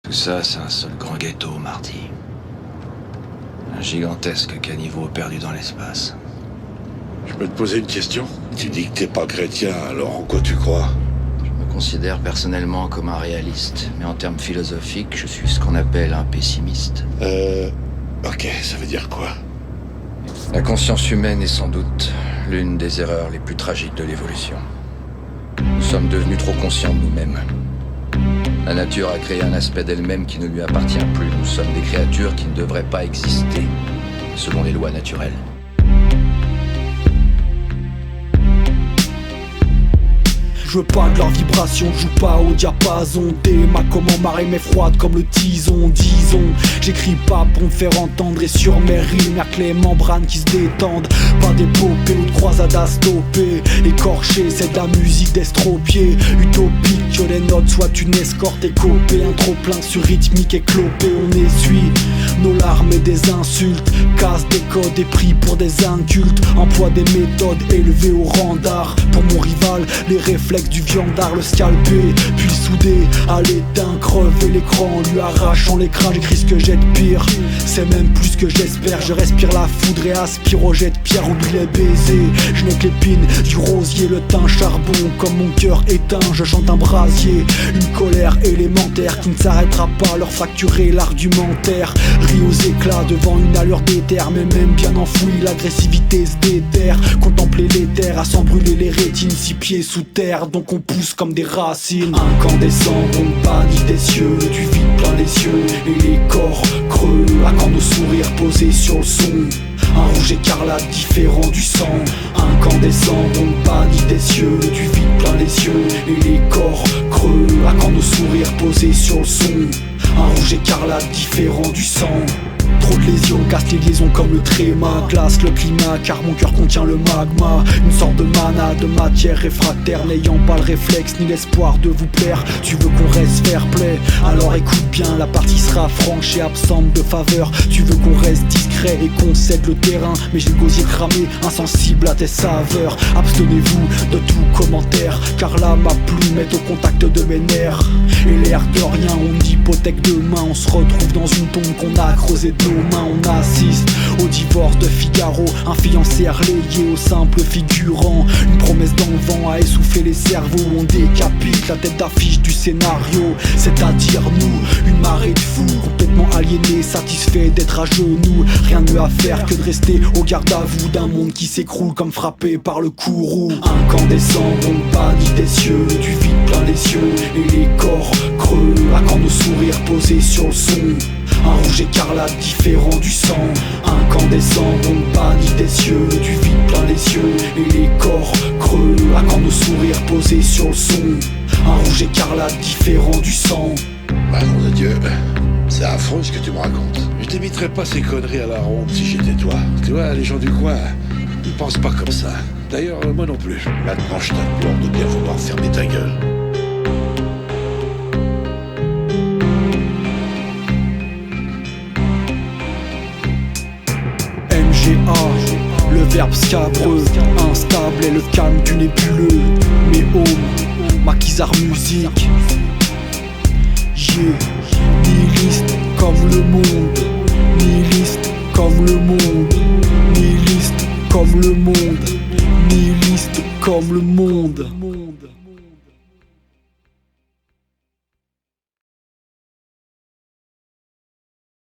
Tout ça, c'est un seul grand ghetto, Marty. Un gigantesque caniveau perdu dans l'espace. Je peux te poser une question? Tu dis que t'es pas chrétien, alors en quoi tu crois? Je me considère personnellement comme un réaliste, mais en termes philosophiques, je suis ce qu'on appelle un pessimiste. Ok, ça veut dire quoi? La conscience humaine est sans doute l'une des erreurs les plus tragiques de l'évolution. Nous sommes devenus trop conscients de nous-mêmes. La nature a créé un aspect d'elle-même qui ne lui appartient plus. Nous sommes des créatures qui ne devraient pas exister selon les lois naturelles. Je veux pas de leur vibration, je joue pas au diapason. Des ma comment marée mais froide comme le tison. Disons, j'écris pas pour me faire entendre. Et sur mes rimes, y'a que les membranes qui se détendent. Pas d'épopée ou de croisade à stopper. Écorché, c'est de la musique d'estropié. Utopique que les notes soient une escorte écopée. Un trop plein sur rythmique et clopé. On essuie nos larmes et des insultes. Casse des codes et pris pour des incultes. Emploie des méthodes élevées au rang d'art. Pour mon rival, les réflexes du viandard, le scalper, puis le souder à l'éteint, crever l'écran, lui arrachant l'écran. J'écris ce que j'ai de pire, c'est même plus que j'espère. Je respire la foudre et aspire au jet de pierre. Oublie les baisers, je n'ai que l'épine du rosier, le teint charbon comme mon cœur éteint. Je chante un brasier, une colère élémentaire qui ne s'arrêtera pas, leur fracturer l'argumentaire. Ris aux éclats devant une allure d'éther, mais même bien enfoui, l'agressivité se déterre. Contempler les terres à s'en brûler les rétines, 6 pieds sous terre. Donc on pousse comme des racines. Incandescent, on panique des cieux, du vide plein les yeux et les corps creux. À quand nos sourires posés sur le son, un rouge écarlate différent du sang. Incandescent, on panique des cieux, du vide plein les yeux et les corps creux. À quand nos sourires posés sur le son, un rouge écarlate différent du sang. Trop de lésions casse les liaisons comme le tréma, glace le climat car mon cœur contient le magma. Une sorte de mana, de matière réfractaire, n'ayant pas le réflexe ni l'espoir de vous plaire. Tu veux qu'on reste fair play, alors écoute bien, la partie sera franche et absente de faveur. Tu veux qu'on reste discret et qu'on cède le terrain, mais j'ai le gosier cramé, insensible à tes saveurs. Abstenez-vous de tout commentaire, car là ma plume est au contact de mes nerfs. Et l'air de rien, on hypothèque demain. On se retrouve dans une tombe qu'on a creusée de nos mains. On assiste au divorce de Figaro, un fiancé relayé au simple figurant. Une promesse dans le vent à essouffler les cerveaux. On décapite la tête d'affiche du scénario, c'est-à-dire nous, une marée de fous complètement aliénés, satisfaits d'être à genoux. Rien de mieux à faire que de rester au garde à vous d'un monde qui s'écroule comme frappé par le courroux. Incandescent, on panique des cieux, du vide plein les yeux et les corps creux. À quand nos sourires posés sur le son, un rouge écarlate différent du sang. Incandescent, on panique des cieux, du vide plein les yeux et les corps creux. À quand nos sourires posés sur le son, un rouge écarlate différent du sang. Bah nom de Dieu, c'est affreux ce que tu me racontes. Je t'éviterais pas ces conneries à la ronde si j'étais toi. Tu vois, les gens du coin, ils pensent pas comme ça. D'ailleurs, moi non plus. Maintenant, je t'implore de bien vouloir fermer ta gueule. MGA, le verbe scabreux, instable et le calme du nébuleux. Mais home, maquisard musique. Yeah, nihiliste comme le monde, nihiliste comme le monde, nihiliste comme le monde, nihiliste comme le monde.